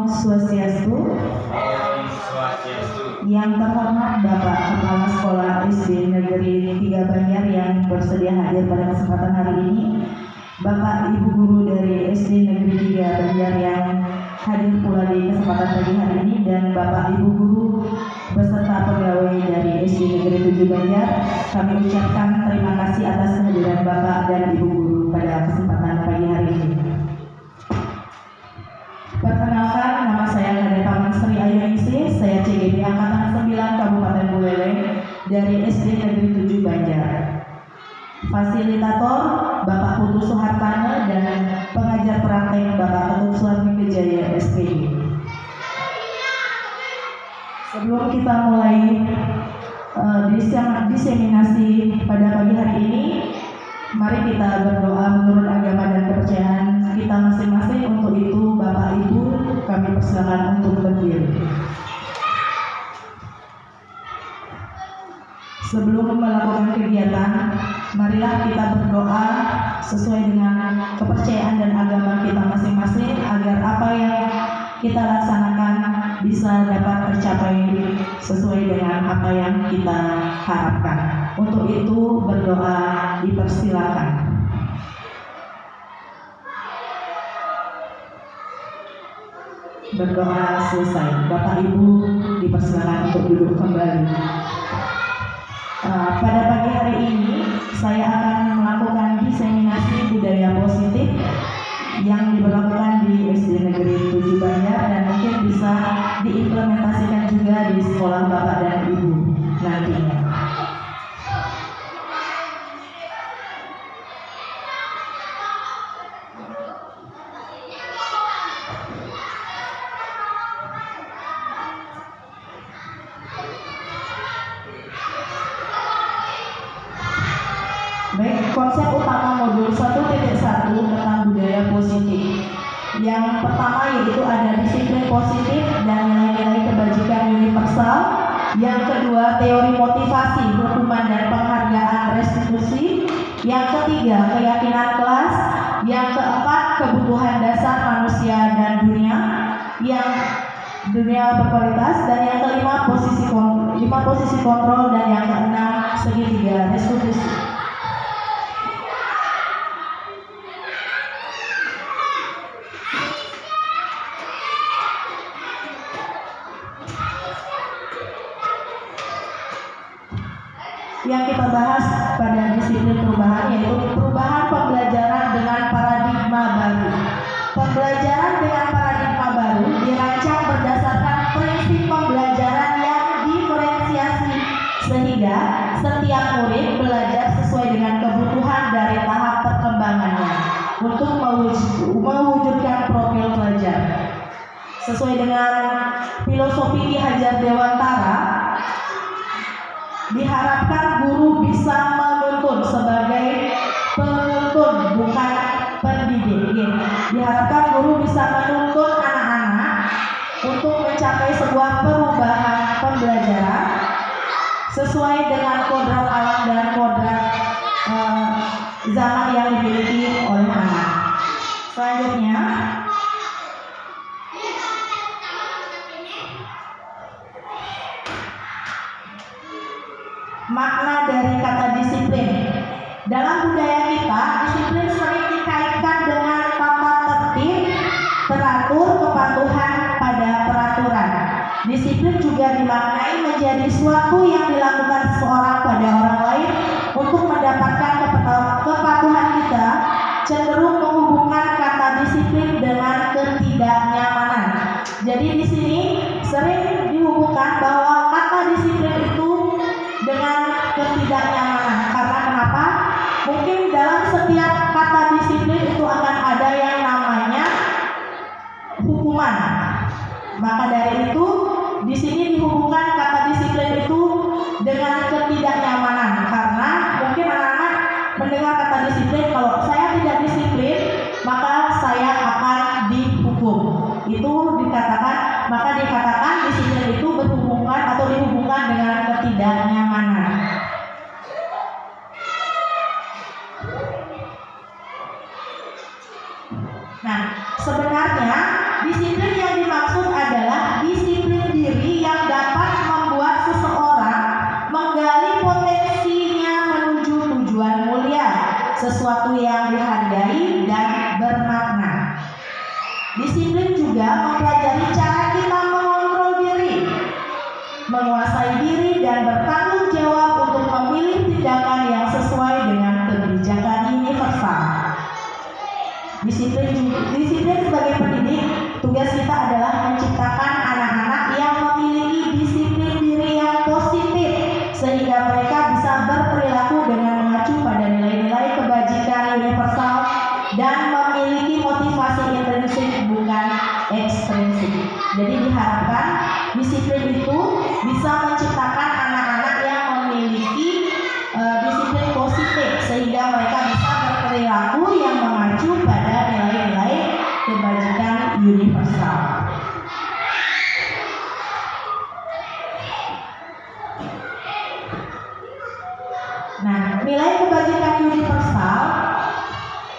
Om Swastiastu. Yang terhormat Bapak Kepala Sekolah SD Negeri 3 Banjar yang bersedia hadir pada kesempatan hari ini, Bapak Ibu Guru dari SD Negeri 3 Banjar yang hadir pula di kesempatan pagi hari ini, dan Bapak Ibu Guru beserta pegawai dari SD Negeri 7 Banjar, kami ucapkan terima kasih atas kehadiran Bapak dan Ibu Guru pada kesempatan pagi hari ini. Perkenalkan, nama saya Kade Paman Sri Ayuningsih, saya CGB Angkatan 9 Kabupaten Buleleng dari SD Negeri 7 Banjar. Fasilitator Bapak Putu Suhartana dan pengajar praktek Bapak Ketut Suharmi Kejaya SPD. Sebelum kita mulai diseminasi pada pagi hari ini, mari kita berdoa menurut agama dan kepercayaan kita masing-masing. Untuk itu, Bapak Ibu, kami persilakan untuk berdiri. Sebelum melakukan kegiatan, marilah kita berdoa sesuai dengan kepercayaan dan agama kita masing-masing, agar apa yang kita laksanakan bisa dapat tercapai sesuai dengan apa yang kita harapkan. Untuk itu, berdoa dipersilakan. Berdoa selesai, Bapak Ibu dipersilakan untuk duduk kembali. Pada pagi hari ini saya akan melakukan diseminasi budaya positif yang diberlakukan di SD Negeri 7 Banjar, dan mungkin bisa diimplementasikan juga di sekolah Bapak dan Ibu nantinya. Baik, konsep utama modul 1.1 tentang budaya positif. Yang pertama yaitu ada disiplin positif dan nilai-nilai kebajikan universal. Yang kedua, teori motivasi, hukuman dan penghargaan restitusi. Yang ketiga, keyakinan kelas. Yang keempat, kebutuhan dasar manusia dan dunia yang dunia berkualitas. Dan yang kelima, posisi kontrol. Dan yang keenam, segitiga restitusi. Yang kita bahas pada disiplin perubahan yaitu perubahan pembelajaran dengan paradigma baru. Pembelajaran dengan paradigma baru dirancang berdasarkan prinsip pembelajaran yang diferensiasi, sehingga setiap murid belajar sesuai dengan kebutuhan dari tahap perkembangannya untuk mewujudkan profil pelajar. Sesuai dengan filosofi Ki Hajar Dewantara, diharapkan guru bisa menuntun sebagai penuntun, bukan pendidik. Diharapkan guru bisa menuntun anak-anak untuk mencapai sebuah perubahan pembelajaran sesuai dengan kodrat alam dan kodrat zaman yang dimiliki oleh anak. Selanjutnya, makna dari kata disiplin. Dalam budaya kita, disiplin sering dikaitkan dengan tata tertib, teratur, kepatuhan pada peraturan. Disiplin juga dimaknai menjadi suatu yang dilakukan seseorang pada orang lain untuk mendapatkan kepatuhan. Kita cenderung menghubungkan kata disiplin dengan ketidaknyamanan. Jadi di sini sering dihubungkan bahwa kata disiplin itu dengan ketidaknyamanan. Karena kenapa? Mungkin dalam setiap kata disiplin itu akan ada yang namanya hukuman. Maka dari itu di sini dihubungkan kata disiplin itu dengan ketidaknyamanan. Karena mungkin anak-anak mendengar kata disiplin, kalau saya tidak disiplin maka saya akan dihukum. Itu dikatakan disiplin itu berhubungan atau dihubungkan dengan ketidaknyamanan. Nah, sebenarnya disiplin yang dimaksud juga mempelajari cara kita mengontrol diri, menguasai diri, dan bertanggung jawab untuk memilih tindakan yang sesuai dengan kebijakan universal. Disiplin sebagai pendidik, tugas kita adalah menciptakan anak-anak yang memiliki disiplin diri yang positif sehingga mereka bisa berperilaku dengan mengacu pada nilai-nilai kebajikan universal dan memiliki motivasi intrinsik bukan ekstrinsik. Jadi diharapkan disiplin itu bisa menciptakan anak-anak yang memiliki disiplin positif sehingga mereka bisa berperilaku yang mengacu pada nilai-nilai kebajikan universal. Nah, nilai kebajikan universal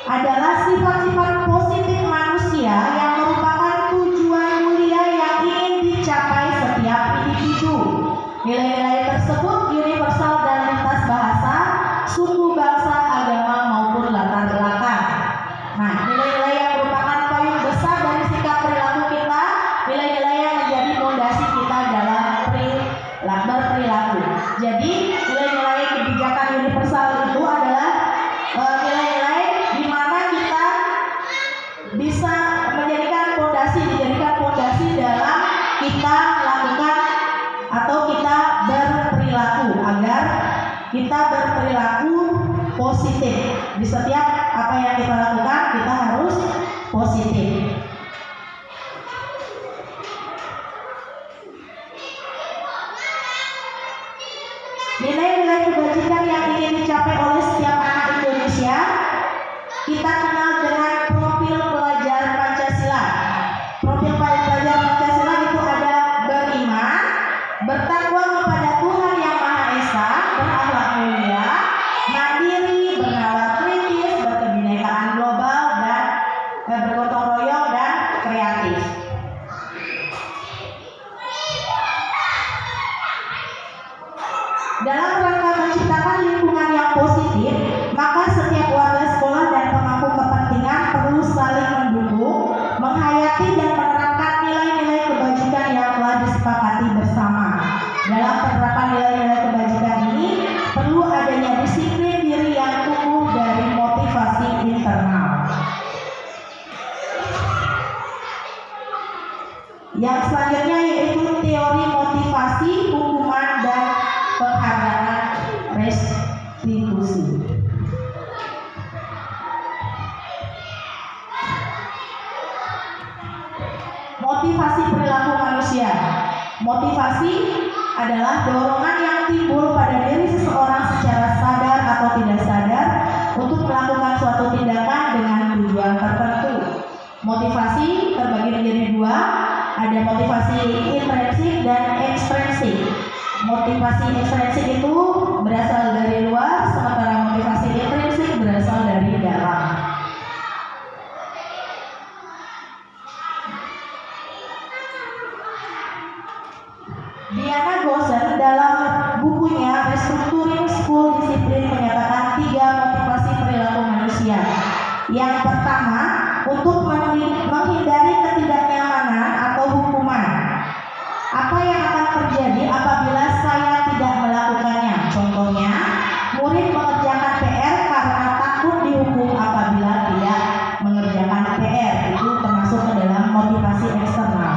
adalah sifat-sifat positif manusia yang merupakan tujuan mulia yang ingin dicapai setiap individu. Nilai-nilai tersebut universal dan lintas bahasa, suku, bangsa, agama maupun latar belakang. Nah, nilai-nilai yang merupakan payung besar dari sikap perilaku kita, nilai-nilai yang menjadi fondasi kita dalam berperilaku. Jadi, nilai-nilai kebijakan universal itu adalah nilai-nilai di mana kita bisa dijadikan fondasi dalam kita melakukan atau kita berperilaku agar kita berperilaku positif. Di setiap apa yang kita lakukan kita harus positif. Nilai-nilai kebajikan yang ingin dicapai oleh setiap anak Indonesia kita kenal dengan profil pelajar Pancasila. Profil pelajar Pancasila itu ada beriman, bertakwa kepada Tuhan Yang Maha Esa, berakhlak mulia, mandiri, bernalar kritis, berkebinekaan global, dan bergotong royong dan kreatif. Dalam rangka menciptakan lingkungan yang positif, maka setiap warga sekolah dan pemangku kepentingan perlu saling mendukung, menghayati dan menerapkan nilai-nilai kebajikan yang telah disepakati bersama. Dalam penerapan nilai-nilai kebajikan ini, perlu adanya disiplin diri yang tumbuh dari motivasi internal. Yang selanjutnya yaitu teori motivasi, hukuman, dan penghargaan restitusi. Motivasi perilaku manusia. Motivasi adalah dorongan yang timbul pada diri seseorang secara sadar atau tidak sadar untuk melakukan suatu tindakan dengan tujuan tertentu. Motivasi terbagi menjadi dua, ada motivasi intrinsik dan ekstrinsik. Motivasi ekstrinsik itu berasal dari luar, sementara motivasi intrinsik berasal dari dalam. Diana Gosen dalam bukunya Restructuring School Discipline menyatakan 3 motivasi perilaku manusia. Yang pertama, untuk menghindari ketidaknyamanan atau hukuman. Apa yang akan terjadi apabila saya tidak melakukannya? Contohnya, murid mengerjakan PR karena takut dihukum apabila tidak mengerjakan PR. Itu termasuk ke dalam motivasi eksternal.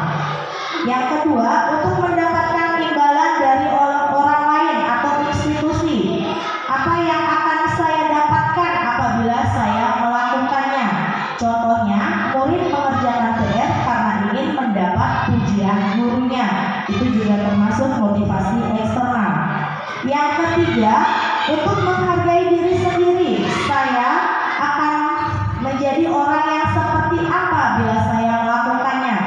Yang kedua, untuk mendapatkan imbalan dari orang lain atau institusi. Apa yang akan saya dapatkan apabila saya melakukannya? Contohnya, murid mengerjakan PR karena ingin mendapat pujian gurunya. Itu juga termasuk motivasi eksternal. Yang ketiga, untuk menghargai diri sendiri. Saya akan menjadi orang yang seperti apa bila saya melakukannya.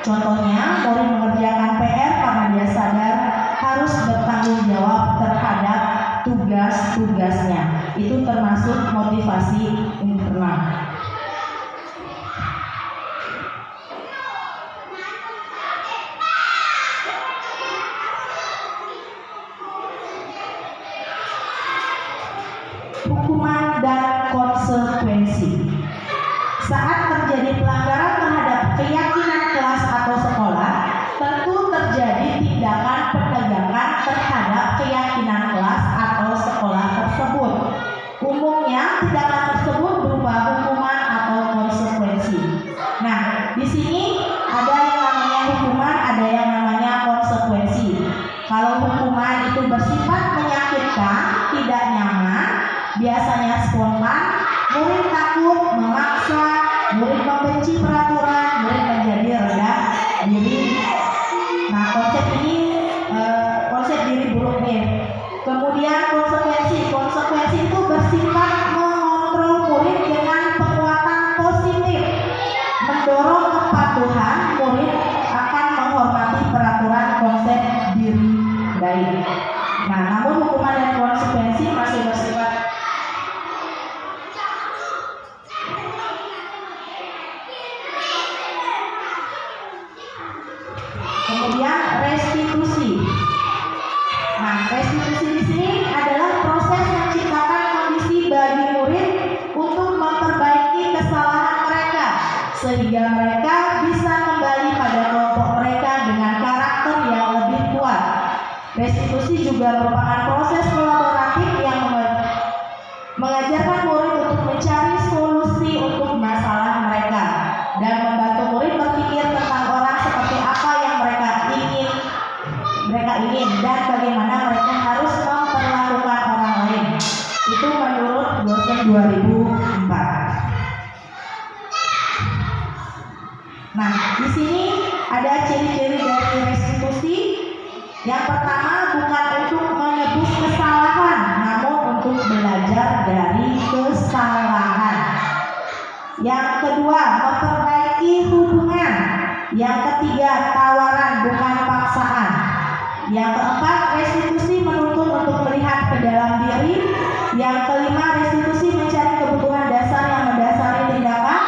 Contohnya, murid mengerjakan PR karena dia sadar harus bertanggung jawab terhadap tugas-tugasnya. Itu termasuk motivasi internal. Hukuman dan konsekuensi. Saat terjadi pelanggaran terhadap keyakinan kelas Kalau hukuman itu bersifat menyakitkan, tidak nyaman, biasanya spontan, murid takut, memaksa, murid membenci peraturan, murid menjadi rendah diri. Nah, konsep ini konsep diri buruk nih. Kemudian konsekuensi itu bersifat mengontrol murid dengan penguatan positif, mendorong kepatuhan, murid akan menghormati peraturan, konsep diri baik. Nah, namun hukuman dan konsekuensi masih bersifat kemudian restitusi. Nah, restitusi di sini adalah proses menciptakan kondisi bagi murid untuk memperbaiki kesalahan mereka sehingga mereka bisa kembali pada kelompok mereka dengan karakter yang lebih kuat. Restitusi juga merupakan proses kolaboratif yang mengajarkan murid untuk mencari solusi untuk masalah mereka dan membantu murid berpikir tentang orang seperti apa yang mereka ingin dan bagaimana mereka harus memperlakukan orang lain. Itu menurut dosen 2004. Nah, di sini ada ciri-ciri dari restitusi. Yang pertama, bukan untuk menebus kesalahan, namun untuk belajar dari kesalahan. Yang kedua, memperbaiki hubungan. Yang ketiga, tawaran bukan paksaan. Yang keempat, restitusi menuntut untuk melihat ke dalam diri. Yang kelima, restitusi mencari kebutuhan dasar yang mendasari tindakan.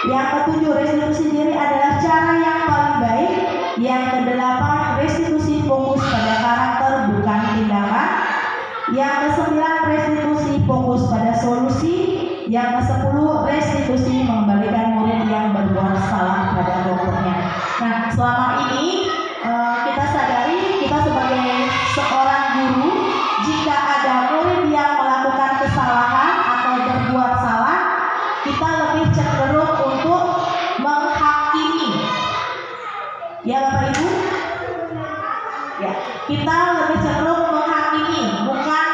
Yang ketujuh, restitusi diri adalah cara yang paling baik. Yang kedelapan, restitusi fokus pada karakter bukan tindakan. Yang kesembilan, restitusi fokus pada solusi. Yang kesepuluh, restitusi mengembalikan murid yang berbuat salah pada kelompoknya. Nah, selama ini kita sadari, kita sebagai seorang guru, jika ada murid yang melakukan kesalahan atau berbuat salah, kita lebih cenderung untuk menghakimi. Ya Bapak Ibu? Ya, kita lebih cenderung menghakimi, bukan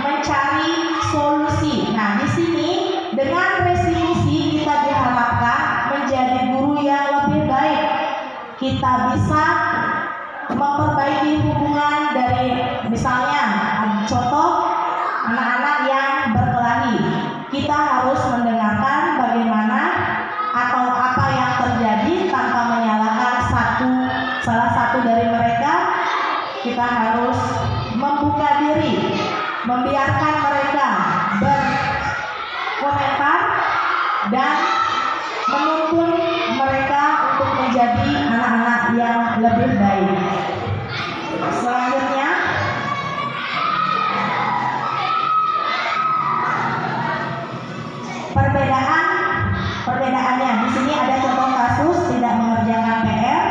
mencari solusi. Nah, di sini dengan restitusi kita diharapkan menjadi guru yang lebih baik. Kita bisa memperbaiki hubungan dari, misalnya contoh anak-anak yang berkelahi, kita harus mendengarkan bagaimana atau apa yang terjadi tanpa menyalahkan salah satu dari mereka. Kita harus membuka diri, membiarkan mereka berkomentar dan menuntun mereka untuk menjadi anak-anak yang lebih baik. Selanjutnya, perbedaannya di sini ada contoh kasus tidak mengerjakan PR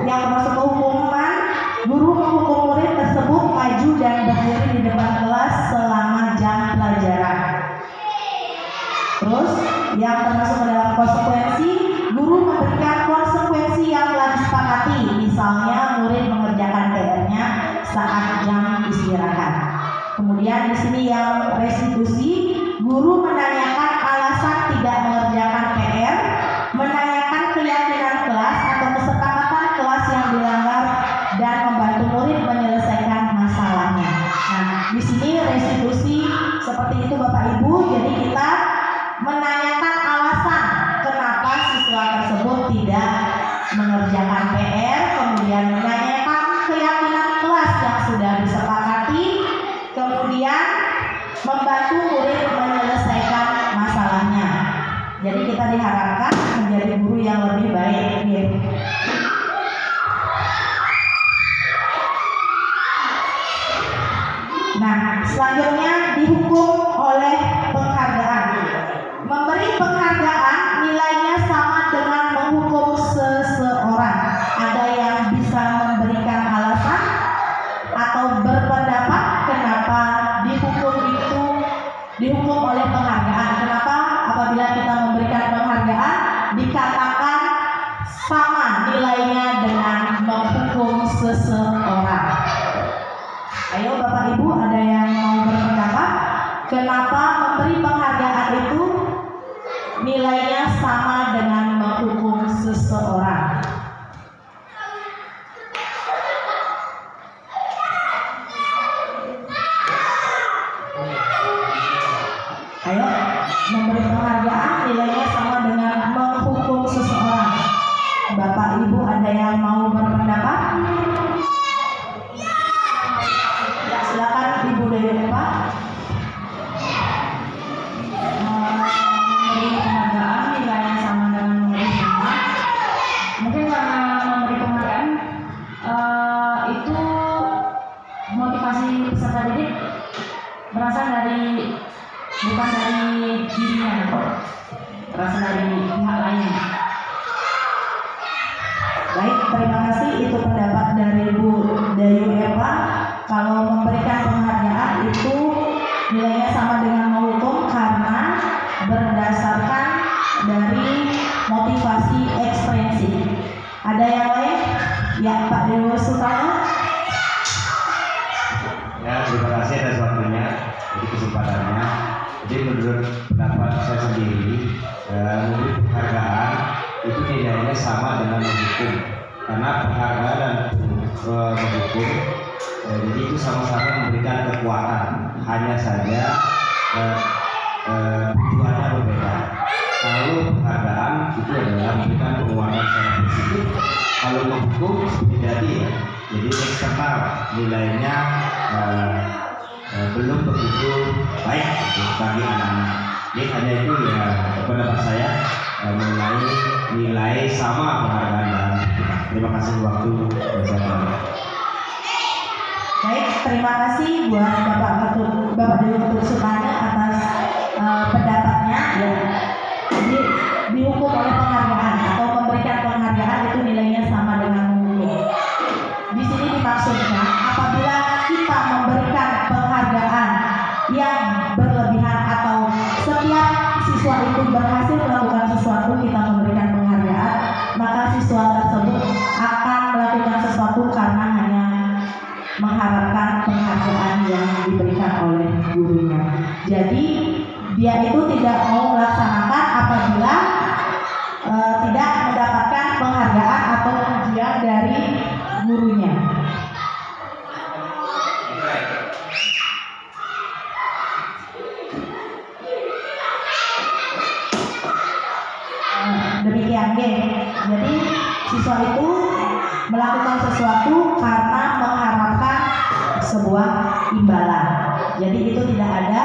yang termasuk hukuman. Guru menghukum murid tersebut maju dan berdiri di depan kelas selama jam pelajaran. Terus yang termasuk dalam konsekuensi, guru memberikan konsekuensi yang telah disepakati, misalnya murid mengerjakan PR-nya saat jam istirahat. Kemudian di sini yang restitusi, guru menanyakan alasan tidak mengerjakan PR, menanyakan keyakinan kelas atau kesepakatan kelas yang dilanggar dan membantu murid menyelesaikan masalahnya. Nah, di sini restitusi seperti itu Bapak Ibu. Jadi kita menanyakan alasan kenapa siswa tersebut tidak mengerjakan PR, kemudian menanyakan keyakinan kelas yang sudah disepakati, kemudian membantu murid menyelesaikan masalahnya. Jadi kita diharapkan menjadi guru yang lebih baik. Nah, selanjutnya dihukum oleh penghargaan. Memberi penghargaan nilainya sama dengan menghukum seseorang. Ada yang bisa memberikan alasan atau berpendapat kenapa dihukum oleh penghargaan. Kenapa apabila kita memberikan penghargaan dikatakan sama nilainya dengan menghukum seseorang. seseorang. Ayo Bapak Ibu, ada yang mau berpendapat? Kenapa memberi penghargaan itu nilainya sama dengan menghukum seseorang? Ayo, memberi penghargaan nilainya sama dengan menghukum seseorang. Bapak Ibu ada yang mau berpendapat? Ya, silakan Ibu Dewi Pak. Memberi penghargaan nilainya sama dengan menghukum. Mungkin karena memberi penghargaan itu motivasi peserta didik berasal dari bukan dari dirinya, berasal dari pihak lain. Baik, terima kasih. Itu pendapat dari Bu Dayu Eva. Kalau memberikan penghargaan itu nilainya sama dengan menghukum karena berdasarkan dari motivasi ekspresi. Ada yang lain? Ya, Pak Dewo Sultana. Ya, terima kasih atas waktunya, jadi kesempatannya. Jadi menurut pendapat saya sendiri, memberi penghargaan itu nilainya sama dengan menghukum, karena penghargaan dan menghukum jadi itu sama-sama memberikan kekuatan, hanya saja tujuannya berbeda. Kalau penghargaan itu adalah memberikan penguatan secara positif, kalau menghukum seperti tadi ya, jadi eksternal nilainya belum begitu baik bagi anak-anak. Jadi hanya itu ya pendapat saya mengenai nilai sama penghargaan dan terima kasih waktu bersama. Baik, terima kasih buat Bapak Dewi Ketut Sultana atas pendapatnya. Ya, jadi dihukum oleh penghargaan atau memberikan penghargaan itu nilainya sama dengan menghukum. Di sini dimaksudkan apabila kita memberikan penghargaan yang berlebihan atau setiap siswa itu berhasil melakukan sesuatu kita memberikan penghargaan, maka siswa tersebut akan melakukan sesuatu karena hanya mengharapkan penghargaan yang diberikan oleh gurunya. Jadi dia itu tidak mau melaksanakan apabila tidak mendapatkan penghargaan atau pujian dari gurunya. Demikian, jadi siswa itu melakukan sesuatu karena mengharapkan sebuah imbalan. Jadi itu tidak ada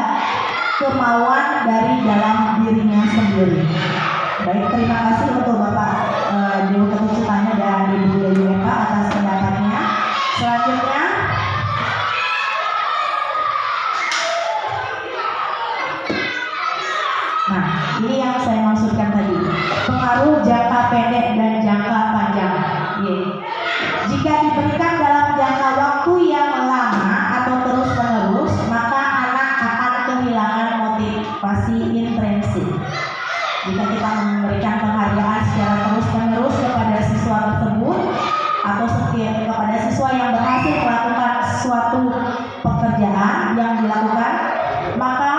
kemauan dari dalam dirinya sendiri. Baik, terima kasih untuk Bapak Dewi Ketut Sultana dan Ibu Dewi Eva atas pendapatnya. Selanjutnya nah, ini yang saya maksudkan tadi, pengaruh jangka pendek dan jangka panjang. Jika diberikan dalam jangka waktu yang lama atau terus-menerus, maka anak akan kehilangan motivasi intrinsik. Jika kita memberikan penghargaan secara terus-menerus kepada siswa tersebut atau kepada siswa yang berhasil melakukan suatu pekerjaan yang dilakukan, maka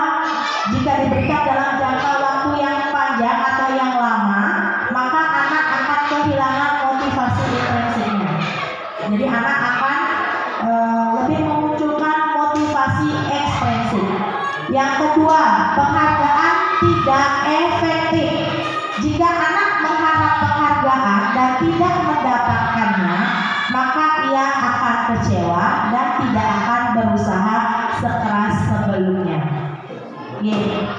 jika diberikan dalam jangka waktu yang panjang atau yang lama, maka anak akan kehilangan motivasi intrinsiknya. Jadi anak akan lebih memunculkan motivasi ekspresi. Yang kedua, penghargaan tidak efektif. Jika anak mengharap penghargaan dan tidak mendapatkannya, maka ia akan kecewa dan tidak akan berusaha sekeras sebelumnya.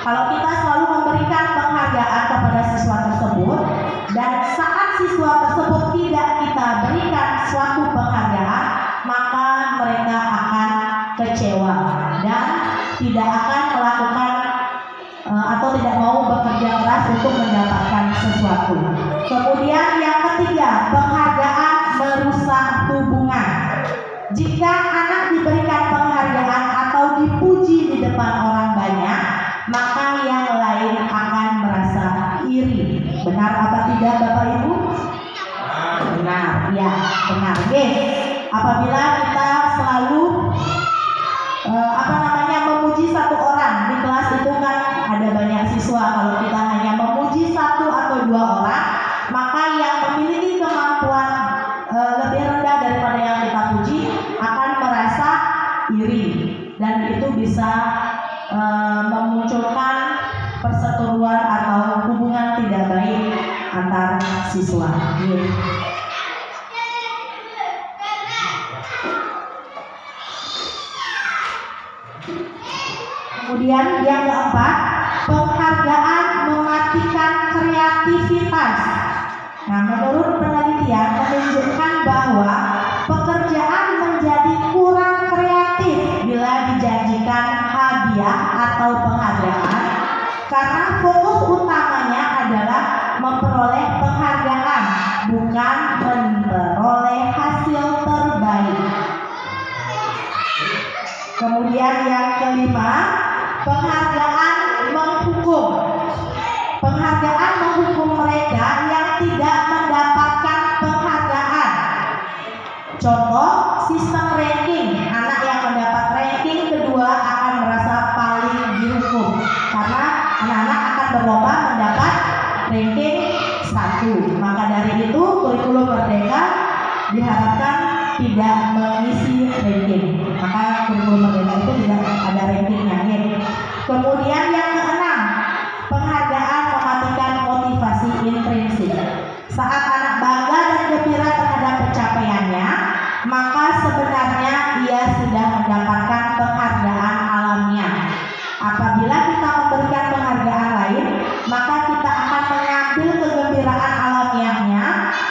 Kalau kita selalu memberikan penghargaan kepada siswa tersebut dan saat siswa tersebut tidak kita berikan suatu penghargaan, maka mereka akan kecewa dan tidak akan melakukan atau tidak mau bekerja keras untuk mendapatkan sesuatu. Kemudian yang ketiga, penghargaan merusak hubungan. Jika anak diberikan penghargaan atau dipuji di depan orang banyak, maka yang lain akan merasa iri. Benar apa tidak Bapak Ibu? Benar, ya benar. apabila kita selalu memuji satu orang di kelas itu kan ada banyak siswa. Kalau kita hanya memuji satu atau dua orang, maka yang memiliki kemampuan lebih rendah daripada yang kita puji akan merasa iri, dan itu bisa memunculkan perseteruan atau hubungan tidak baik antar siswa. Kemudian yang keempat, penghargaan mematikan kreativitas. Nah, menurut penelitian menunjukkan bahwa pekerjaan menjadi kurang kreatif bila dijanjikan hadiah atau penghargaan, karena fokus utamanya adalah memperoleh penghargaan, bukan memperoleh hasil terbaik. Kemudian yang kelima, penghargaan menghukum. Penghargaan menghukum mereka yang tidak mendapatkan penghargaan. Contoh, sistem ranking. Anak yang mendapat ranking kedua akan merasa paling dihukum, karena anak-anak akan berlomba mendapat ranking 1. Maka dari itu kurikulum Merdeka diharapkan tidak mengisi ranking. Maka kurikulum Merdeka itu tidak ada rankingnya. Kemudian yang keenam, penghargaan mematikan motivasi intrinsik. Saat anak bangga dan gembira terhadap pencapaiannya, maka sebenarnya ia sudah mendapatkan penghargaan alamiah. Apabila kita memberikan penghargaan lain, maka kita akan mengambil kegembiraan alamiahnya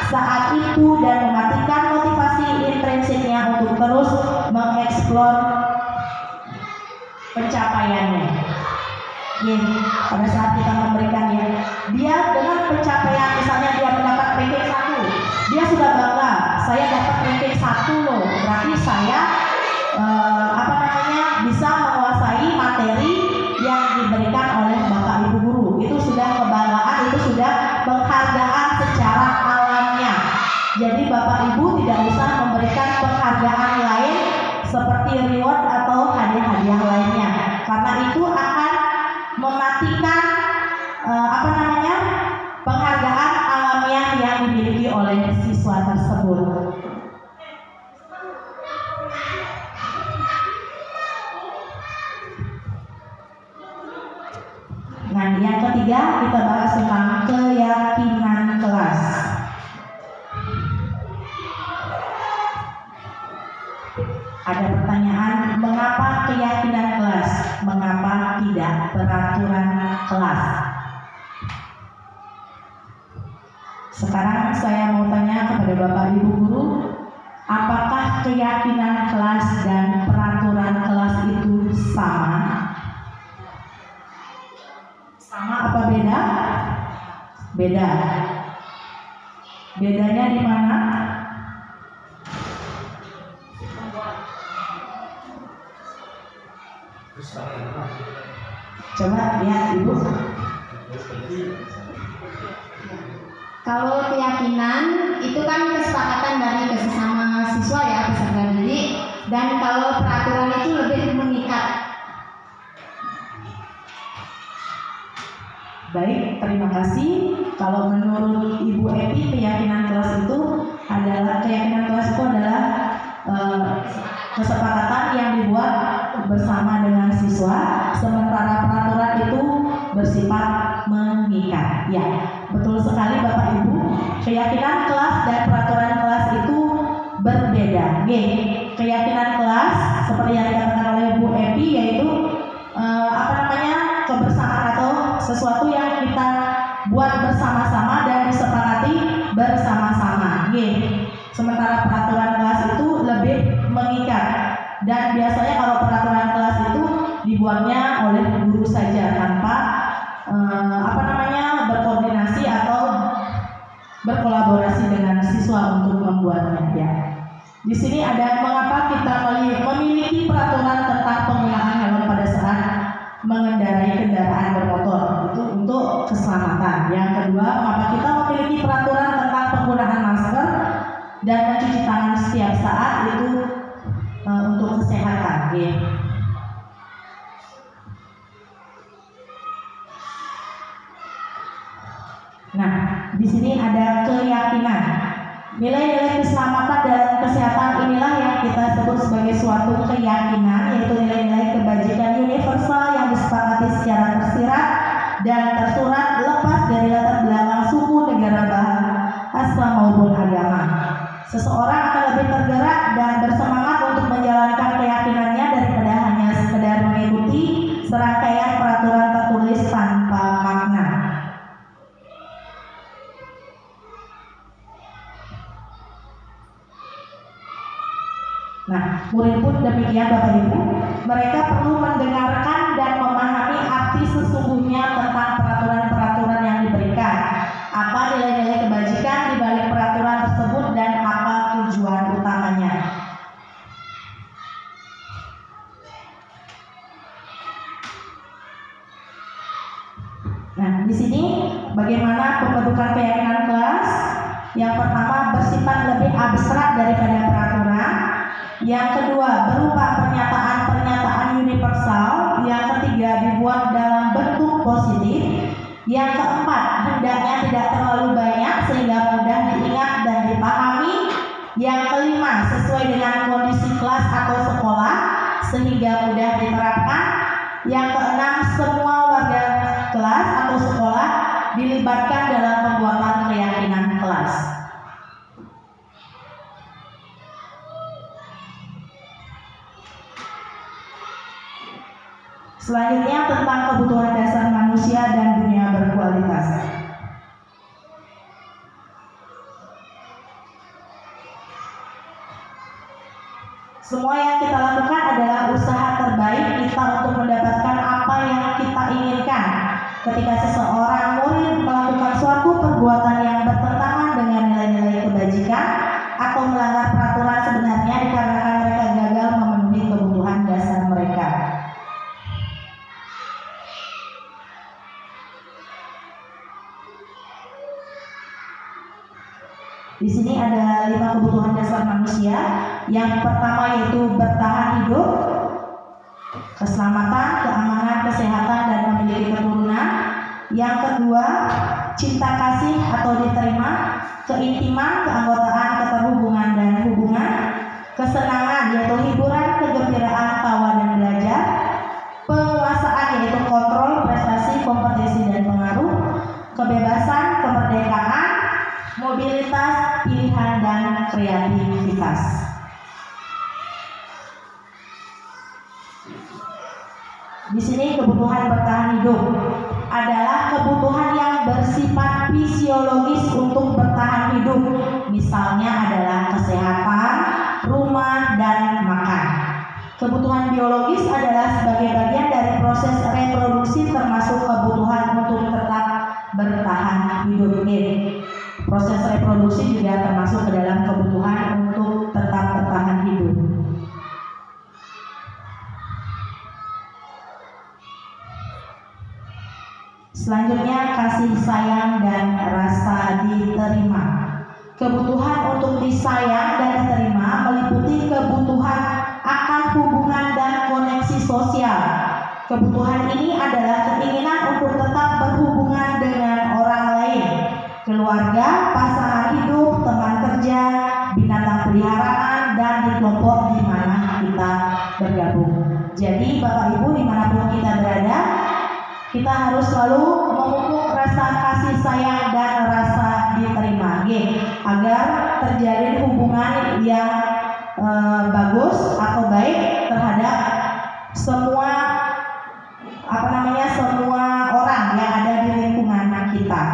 saat itu dan mematikan motivasi intrinsiknya untuk terus mengeksplor pencapaiannya. Pada saat kita memberikan dia dengan pencapaian, misalnya dia mendapat ranking 1, dia sudah bangga, saya dapat ranking 1 loh, berarti saya bisa menguasai materi yang diberikan oleh Bapak Ibu guru. Itu sudah kebanggaan, itu sudah penghargaan secara alamiah. Jadi Bapak Ibu tidak usah memberikan penghargaan lain seperti reward atau hadiah-hadiah lainnya, karena itu akan mematikan penghargaan alamiah yang dimiliki oleh siswa tersebut. Nah, yang ketiga kita bahas tentang keyakinan kelas. Ada pertanyaan, mengapa keyakinan kelas? Mengapa tidak peraturan kelas? Sekarang saya mau tanya kepada Bapak Ibu guru, apakah keyakinan kelas dan peraturan kelas itu sama? Sama apa beda? Beda. Bedanya di mana? Coba lihat Ibu. Kalau keyakinan itu kan kesepakatan dari sesama siswa ya, peserta didik, dan kalau peraturan itu lebih mengikat. Baik, terima kasih. Kalau menurut Ibu Epi, keyakinan kelas itu adalah kesepakatan yang dibuat bersama dengan siswa, sementara peraturan itu bersifat mengikat. Ya, betul sekali Bapak Ibu. Keyakinan kelas dan peraturan kelas itu berbeda. Keyakinan kelas seperti yang dikatakan oleh Bu Epi yaitu kebersamaan atau sesuatu yang kita buat bersama-sama dan disepakati bersama-sama. Sementara peraturan kelas itu lebih mengikat, dan biasanya kalau peraturan kelas itu dibuatnya oleh guru saja tanpa berkoordinasi atau berkolaborasi dengan siswa untuk membuatnya. Ya. Di sini ada mengapa kita memiliki peraturan tentang penggunaan helm pada saat mengendarai kendaraan bermotor, itu untuk keselamatan. Yang kedua, mengapa kita memiliki peraturan tentang penggunaan masker dan mencuci tangan setiap saat itu untuk kesehatan. Nah, di sini ada keyakinan. Nilai-nilai keselamatan dan kesehatan inilah yang kita sebut sebagai suatu keyakinan, yaitu nilai-nilai kebajikan universal yang disepakati secara tersirat dan tersurat lepas dari latar belakang suku, negara, bahasa maupun agama. Seseorang akan lebih tergerak dan bersemangat untuk menjalankan keyakinannya daripada hanya sekedar mengikuti serangkaian peraturan tertulis tanpa makna. Nah, murid pun demikian Bapak Ibu, mereka perlu mendengarkan dan memahami arti sesungguhnya tentang peraturan-peraturan yang diberikan, apa nilai-nilai kebajikan di balik peraturan tersebut dan apa tujuan utamanya. Nah, di sini bagaimana pembentukan keyakinan kelas? Yang pertama bersifat lebih abstrak daripada peraturan. Yang kedua berupa pernyataan-pernyataan universal. Yang ketiga dibuat dalam bentuk positif. Yang keempat hendaknya tidak terlalu banyak sehingga mudah diingat dan dipahami. Yang kelima sesuai dengan kondisi kelas atau sekolah sehingga mudah diterapkan. Yang keenam semua warga kelas atau sekolah dilibatkan dalam pembuatan keyakinan kelas. Selanjutnya tentang kebutuhan dasar manusia dan dunia berkualitas. Semua yang kita lakukan adalah usaha terbaik kita untuk mendapatkan apa yang kita inginkan. Ketika seseorang murid melakukan suatu perbuatan yang bertentangan dengan nilai-nilai kebajikan atau melanggar peraturan, sebenarnya dikarenakan mereka gagal memenuhi kebutuhan dasar mereka. Di sini ada 5 kebutuhan dasar manusia. Yang pertama yaitu bertahan hidup, keselamatan, keamanan, kesehatan, dan memiliki keturunan. Yang kedua, cinta kasih atau diterima, keintiman, keanggotaan, keterhubungan, dan hubungan, kesenangan yaitu hiburan, kegembiraan, tawa, dan belajar, penguasaan yaitu kontrol, prestasi, kompetisi, dan pengaruh, kebebasan, kemerdekaan, mobilitas, pilihan, dan kreativitas. Di sini kebutuhan bertahan hidup adalah kebutuhan yang bersifat fisiologis untuk bertahan hidup. Misalnya adalah kesehatan, rumah, dan makan. Kebutuhan biologis adalah sebagai bagian dari proses reproduksi termasuk kebutuhan untuk tetap bertahan hidup. Proses reproduksi juga termasuk ke dalam kebutuhan untuk tetap bertahan hidup. Selanjutnya kasih sayang dan rasa diterima. Kebutuhan untuk disayang dan diterima meliputi kebutuhan akan hubungan dan koneksi sosial. Kebutuhan ini adalah keinginan untuk tetap berhubungan dengan orang lain, keluarga, pasangan hidup, teman kerja, binatang peliharaan, dan di kelompok di mana kita bergabung. Jadi Bapak Ibu dimanapun kita berada, kita harus selalu memupuk rasa kasih sayang dan rasa diterima, agar terjadi hubungan yang bagus atau baik terhadap semua semua orang yang ada di lingkungan kita.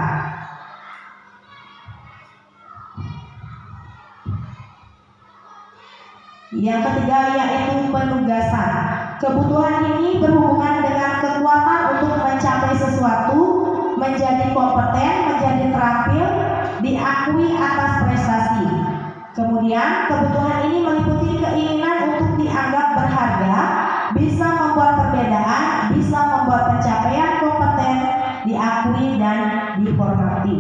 Yang ketiga yaitu penugasan. Kebutuhan ini berhubungan dengan kekuatan untuk mencapai sesuatu, menjadi kompeten, menjadi terampil, diakui atas prestasi. Kemudian kebutuhan ini meliputi keinginan untuk dianggap berharga, bisa membuat perbedaan, bisa membuat pencapaian kompeten, diakui dan dihormati.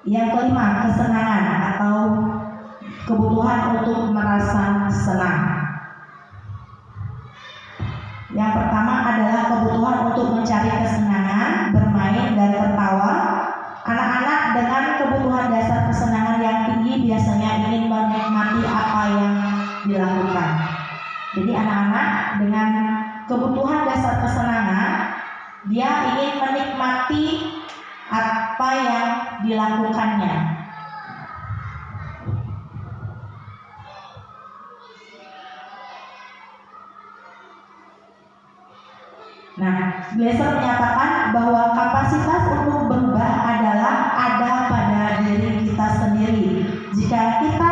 Yang kelima, kesenangan atau kebutuhan untuk merasa senang. Yang pertama adalah kebutuhan untuk mencari kesenangan, bermain dan tertawa. Anak-anak dengan kebutuhan dasar kesenangan yang tinggi biasanya ingin menikmati apa yang dilakukan. Jadi anak-anak dengan kebutuhan dasar kesenangan, dia ingin menikmati apa yang dilakukannya. Nah, Glaser menyatakan bahwa kapasitas untuk berubah adalah ada pada diri kita sendiri. Jika kita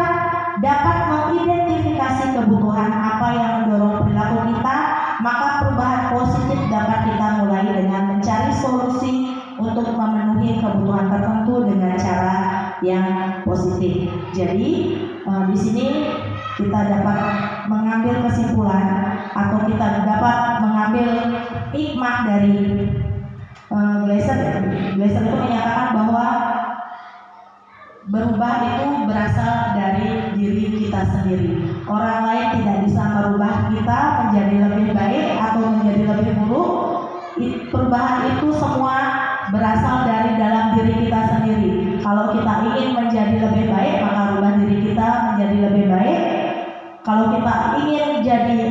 dapat mengidentifikasi kebutuhan apa yang mendorong perilaku kita, maka perubahan positif dapat kita mulai dengan mencari solusi untuk memenuhi kebutuhan tertentu dengan cara yang positif. Jadi di sini kita dapat mengambil kesimpulan atau kita dapat mengambil hikmah dari Glaser. Glaser itu menyatakan bahwa berubah itu berasal dari diri kita sendiri. Orang lain tidak bisa merubah kita menjadi lebih baik atau menjadi lebih buruk. Perubahan itu semua berasal dari dalam diri kita sendiri. Kalau kita ingin menjadi lebih baik, maka rubah diri kita menjadi lebih baik. Kalau kita ingin jadi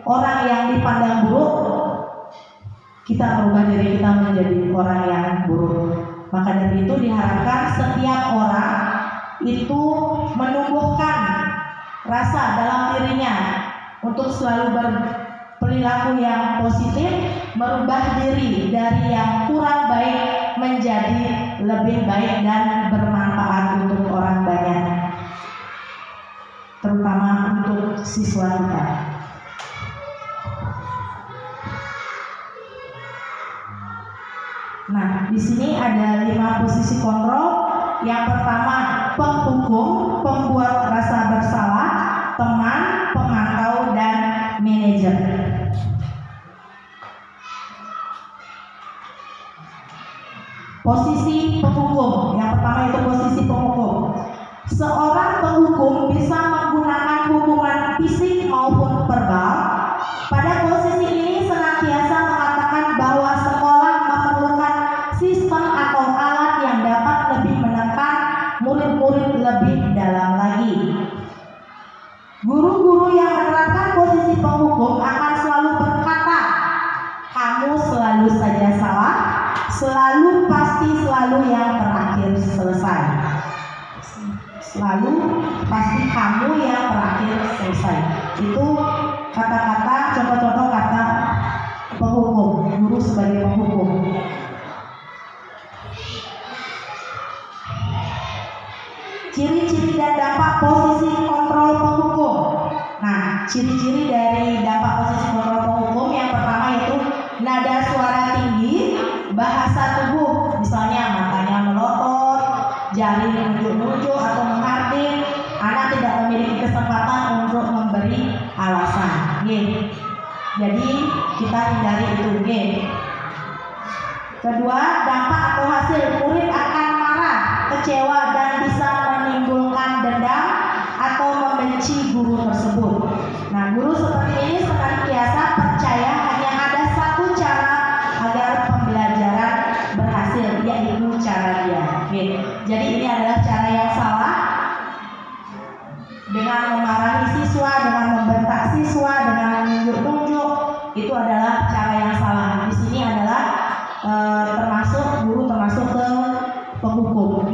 orang yang dipandang buruk, kita merubah diri kita menjadi orang yang buruk. Maka dari itu diharapkan setiap orang itu menumbuhkan rasa dalam dirinya untuk selalu berperilaku yang positif, merubah diri dari yang kurang baik menjadi lebih baik dan bermanfaat untuk orang banyak, terutama untuk siswa kita. Nah, di sini ada 5 posisi kontrol. Yang pertama, penghukum, pembuat rasa bersalah, teman, pemantau, dan manajer. Posisi penghukum. Yang pertama itu posisi penghukum. Seorang penghukum bisa menggunakan hukuman fisik maupun verbal. Pada posisi ini senantiasa mengatakan bahwa sekolah memerlukan sistem atau alat yang dapat lebih menekan murid-murid lebih dalam lagi. Guru-guru yang menerapkan posisi penghukum akan selalu berkata, kamu selalu saja salah, selalu pasti selalu yang terakhir selesai. Selalu pasti kamu yang terakhir selesai. Itu kata-kata, contoh-contoh kata penghukum, guru sebagai penghukum. Ciri-ciri dan dampak posisi kontrol penghukum. Nah, ciri-ciri dari dampak posisi kontrol penghukum yang pertama yaitu nada suara tinggi, bahasa tubuh, misalnya matanya melotot, jari menunjuk-nunjuk atau menghardik, anak tidak memiliki kesempatan untuk memberi alasan. Jadi kita hindari itu. Kedua, dampak atau hasil, murid akan marah, kecewa dan bisa menimbulkan dendam atau membenci guru tersebut. Nah, guru seperti ini senantiasa percaya hanya ada satu cara agar pembelajaran berhasil, yaitu cara dia. Jadi ini adalah cara yang salah, dengan memarahi siswa, dengan membentak siswa, dengan menunjuk-nunjuk, itu adalah cara yang salah. Di sini adalah termasuk guru termasuk ke penghukum.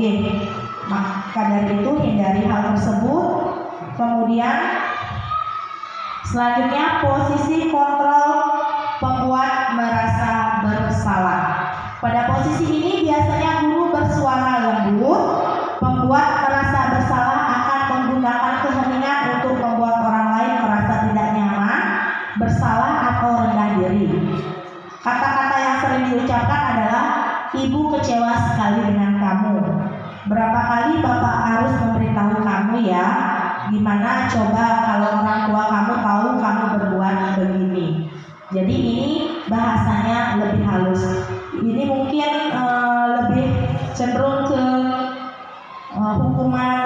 Maka dari itu hindari hal tersebut. Kemudian selanjutnya posisi kontrol pembuat merasa bersalah. Pada posisi ini biasanya guru bersuara lembut. Pembuat merasa bersalah akan menggunakan keheningan untuk membuat orang lain merasa tidak nyaman, bersalah atau rendah diri. Kata-kata yang sering diucapkan adalah, ibu kecewa sekali dengan kamu. Berapa kali bapak harus memberitahu kamu ya? Gimana coba kalau orang tua kamu tahu kamu berbuat begini? Jadi ini bahasanya lebih halus. Ini mungkin lebih cenderung ke hukuman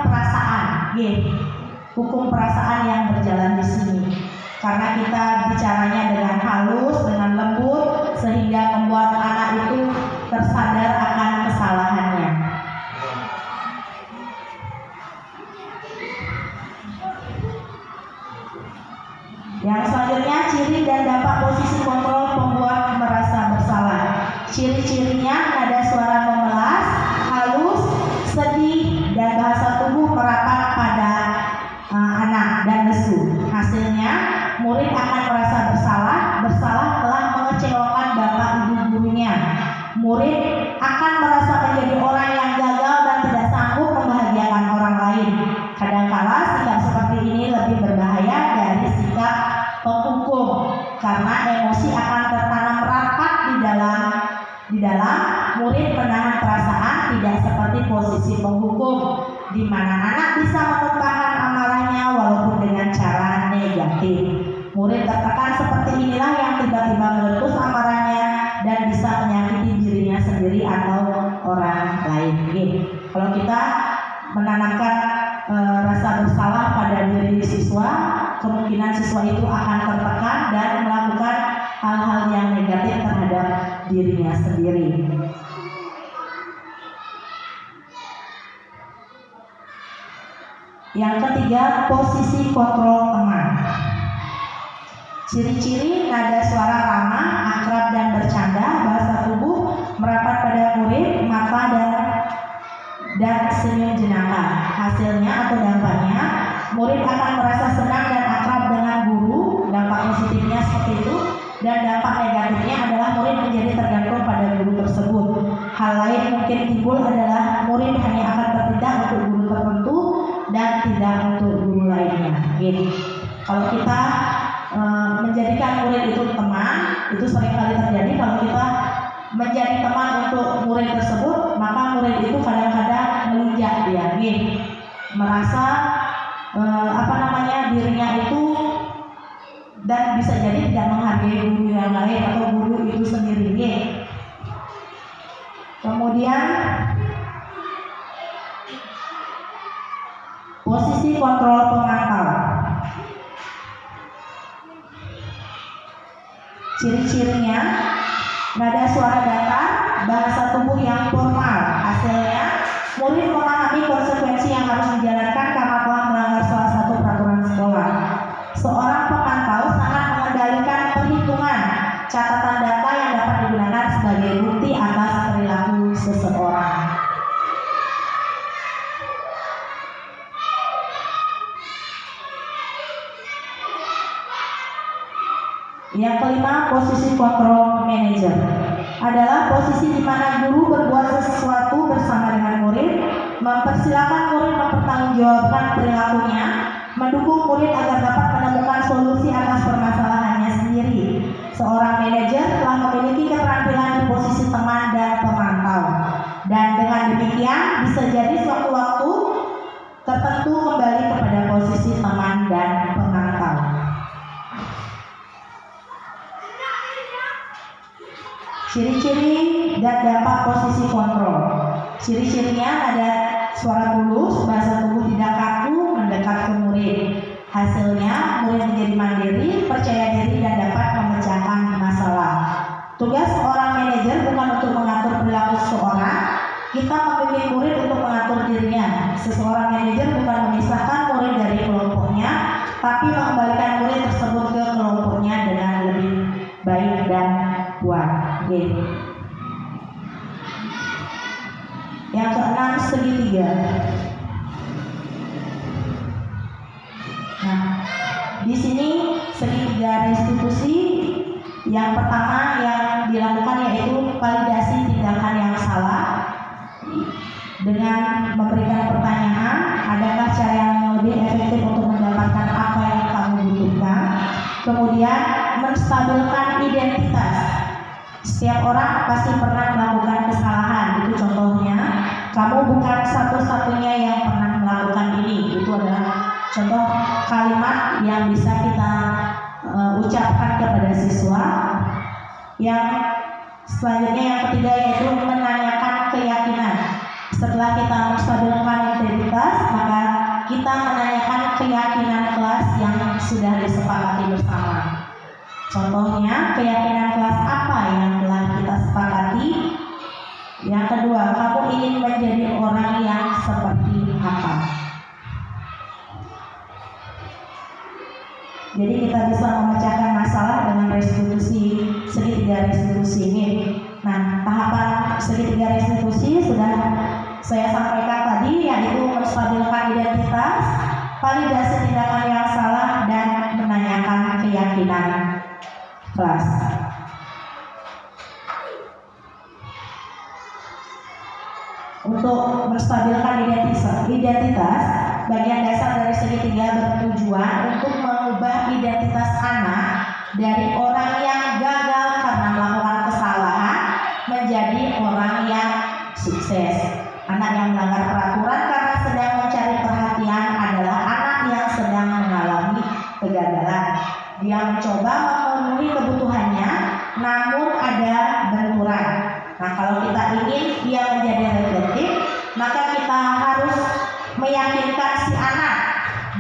perasaan, hukum perasaan yang berjalan di sini. Karena kita bicaranya dengan halus, dengan lembut, sehingga membuat anak itu tersadar akan kesalahannya. Yang selanjutnya, ciri dan dampak posisi kontrol pembuat merasa bersalah. Ciri-cirinya nada suara memelas, halus, sedih, dan bahasa tubuh merapat pada anak dan lesu. Hasilnya, murid akan merasa bersalah telah mengecewakan bapak ibu gurunya. Murid akan merasa menjadi orang yang gagal dan tidak sanggup membahagiakan orang lain. Kadangkala sikap seperti ini lebih berbahaya dari sikap penghukum, karena emosi akan tertanam rapat di dalam murid menahan perasaan, tidak seperti posisi penghukum, di mana anak bisa menumpahkan amarahnya walaupun dengan cara negatif. Murid tertekan seperti inilah yang tiba-tiba meletus amarahnya dan bisa menyakiti dirinya sendiri atau orang lain. Kalau kita menanamkan rasa bersalah pada diri siswa, kemungkinan siswa itu akan tertekan dan melakukan hal-hal yang negatif terhadap dirinya sendiri. Yang ketiga, posisi kontrol teman. Ciri-ciri nada suara ramah, akrab dan bercanda, bahasa tubuh merapat pada murid, mata dan senyum jenaka. Hasilnya atau dampaknya, murid akan merasa senang dan akrab dengan guru. Dampak positifnya seperti itu, dan dampak negatifnya adalah murid menjadi tergantung pada guru tersebut. Hal lain mungkin timbul adalah murid hanya akan bertindak untuk guru tertentu dan tidak untuk guru lainnya. Kalau kita menjadikan murid itu teman, itu seringkali terjadi. Kalau kita menjadi teman untuk murid tersebut, maka murid itu kadang-kadang melunjak dia, merasa dirinya itu, dan bisa jadi tidak menghargai guru yang lain atau guru itu sendiri. Kemudian posisi kontrol pemantau. Ciri-cirinya, nada suara datar, bahasa tubuh yang formal. Hasilnya, murid memahami konsekuensi yang harus dijalankan karena telah melanggar salah satu peraturan sekolah. Seorang pemantau sangat mengendalikan perhitungan catatan data yang dapat digunakan sebagai bukti atas perilaku seseorang. Yang kelima, posisi kontrol manajer adalah posisi di mana guru berbuat sesuatu bersama dengan murid, mempersilahkan murid mempertanggungjawabkan perilakunya, mendukung murid agar dapat menemukan solusi atas permasalahannya sendiri. Seorang manajer telah memiliki keterampilan di posisi teman dan pemantau, dan dengan demikian bisa jadi suatu waktu tertentu kembali kepada posisi teman dan pemantau. Ciri-ciri dan dampak posisi kontrol. Ciri-cirinya ada suara tulus, bahasa tubuh tidak kaku, mendekat ke murid. Hasilnya, murid menjadi mandiri, percaya diri, dan dapat memecahkan masalah. Tugas seorang manajer bukan untuk mengatur perilaku seseorang, kita membimbing murid untuk mengatur dirinya. Seseorang manajer bukan memisahkan murid dari kelompoknya, tapi mengembalikan murid tersebut ke kelompoknya dengan lebih baik dan kuat. Yang keenam, segitiga. Nah, di sini segitiga restitusi. Yang pertama yang dilakukan yaitu validasi tindakan yang salah dengan memberikan pertanyaan, adakah cara yang lebih efektif untuk mendapatkan apa yang kamu butuhkan. Kemudian menstabilkan identitas. Setiap orang pasti pernah melakukan kesalahan. Itu contohnya, kamu bukan satu-satunya yang pernah melakukan ini. Itu adalah contoh kalimat yang bisa kita ucapkan kepada siswa. Yang selanjutnya, yang ketiga, yaitu menanyakan keyakinan. Setelah kita menstabilkan identitas, maka kita menanyakan keyakinan kelas yang sudah disepakati bersama. Contohnya, keyakinan kelas apa yang telah kita sepakati? Yang kedua, kamu ingin menjadi orang yang seperti apa? Jadi kita bisa memecahkan masalah dengan restitusi, segitiga restitusi ini. Nah, tahapan segitiga restitusi sudah saya sampaikan tadi, yaitu menstabilkan identitas, validasi tindakan yang salah, dan menanyakan keyakinan kelas. Untuk menstabilkan identitas, bagian dasar dari segitiga bertujuan untuk mengubah identitas anak dari orang yang gagal karena melakukan kesalahan menjadi orang yang sukses. Anak yang melanggar peraturan karena sedang mencari perhatian adalah anak yang sedang mengalami kegagalan. Dia mencoba memenuhi kebutuhannya, namun ada benturan. Nah, kalau kita ingin dia menjadi reflektif, maka kita harus meyakinkan si anak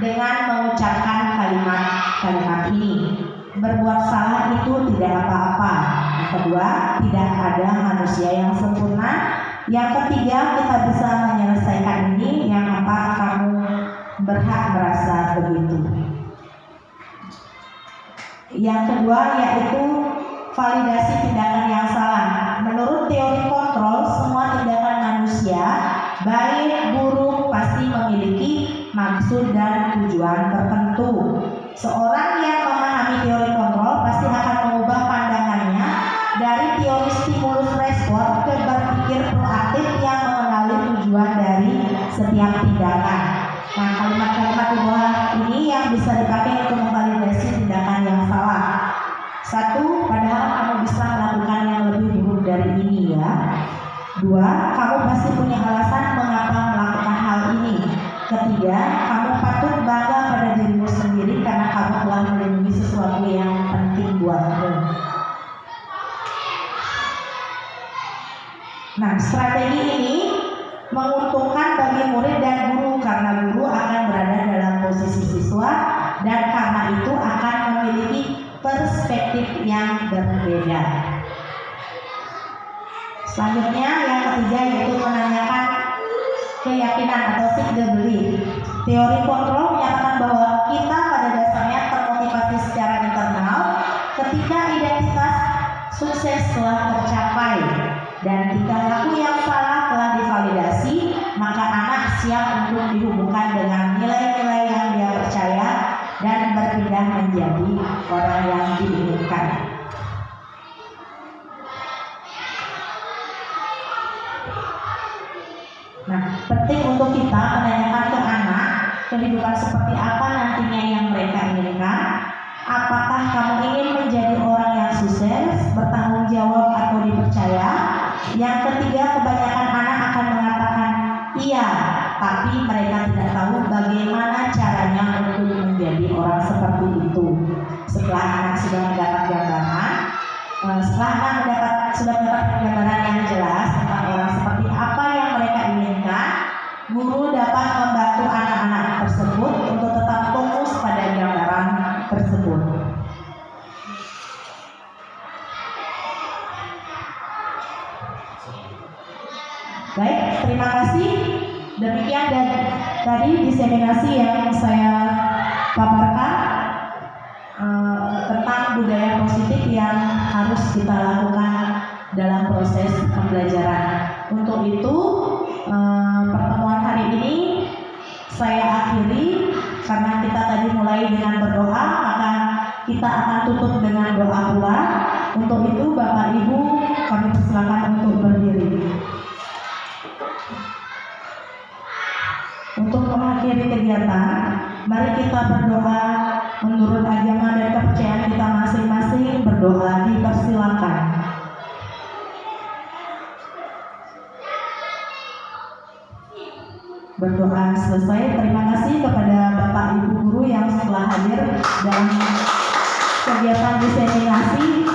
dengan mengucapkan kalimat-kalimat ini. Berbuat salah itu tidak apa-apa. Yang kedua, tidak ada manusia yang sempurna. Yang ketiga, kita bisa menyelesaikan ini. Yang keempat, kamu berhak merasa begitu. Yang kedua yaitu validasi tindakan yang salah. Menurut teori kontrol, semua tindakan manusia, baik buruk, pasti memiliki maksud dan tujuan tertentu. Seorang yang memahami teori kontrol pasti akan mengubah pandangannya dari teori stimulus respon ke berpikir proaktif yang mengenali tujuan dari setiap tindakan. Nah, kalimat-kalimat di bawah ini yang bisa dipakai untuk memvalidasi tindakan yang salah. Satu, padahal kamu bisa melakukan yang lebih buruk dari ini ya. Dua, kamu pasti punya alasan mengapa melakukan hal ini. Ketiga, kamu patut bangga pada dirimu sendiri karena kamu telah melindungi sesuatu yang penting buatmu. Nah, strategi ini menguntungkan bagi murid dan guru karena guru akan berada dalam posisi siswa dan karena itu akan memiliki perspektif yang berbeda. Selanjutnya yang ketiga yaitu menanyakan keyakinan atau seek the belief. Teori kontrol menyatakan bahwa kita pada dasarnya termotivasi secara internal ketika identitas sukses telah tercapai dan jika laku yang salah telah divalidasi, maka anak siap untuk dihubungkan dengan nilai-nilai yang dia percaya dan berpindah menjadi orang yang diinginkan. Nah, penting untuk kita menanyakan ke anak kehidupan seperti apa nantinya yang mereka inginkan. Apakah kamu ingin menjadi orang yang sukses, bertanggung jawab atau dipercaya? Yang ketiga, kebanyakan anak akan mengatakan iya, tapi mereka tidak tahu bagaimana caranya untuk menjadi orang seperti itu. Setelah anak sudah mendapat gambaran, sudah mendapat gambaran yang jelas tentang orang seperti apa yang mereka inginkan, guru dapat membantu anak-anak tersebut untuk tetap fokus pada gambaran tersebut. Baik, terima kasih. Demikian tadi diseminasi yang saya paparkan tentang budaya positif yang harus kita lakukan dalam proses pembelajaran. Untuk itu pertemuan hari ini saya akhiri karena kita tadi mulai dengan berdoa, maka kita akan tutup dengan doa pula. Untuk itu Bapak Ibu kami persilakan untuk berdiri. Untuk mengakhiri kegiatan, mari kita berdoa menurut agama dan kepercayaan kita masing-masing. Berdoa dipersilakan. Berdoa selesai. Terima kasih kepada Bapak Ibu guru yang telah hadir dalam kegiatan diseminasi.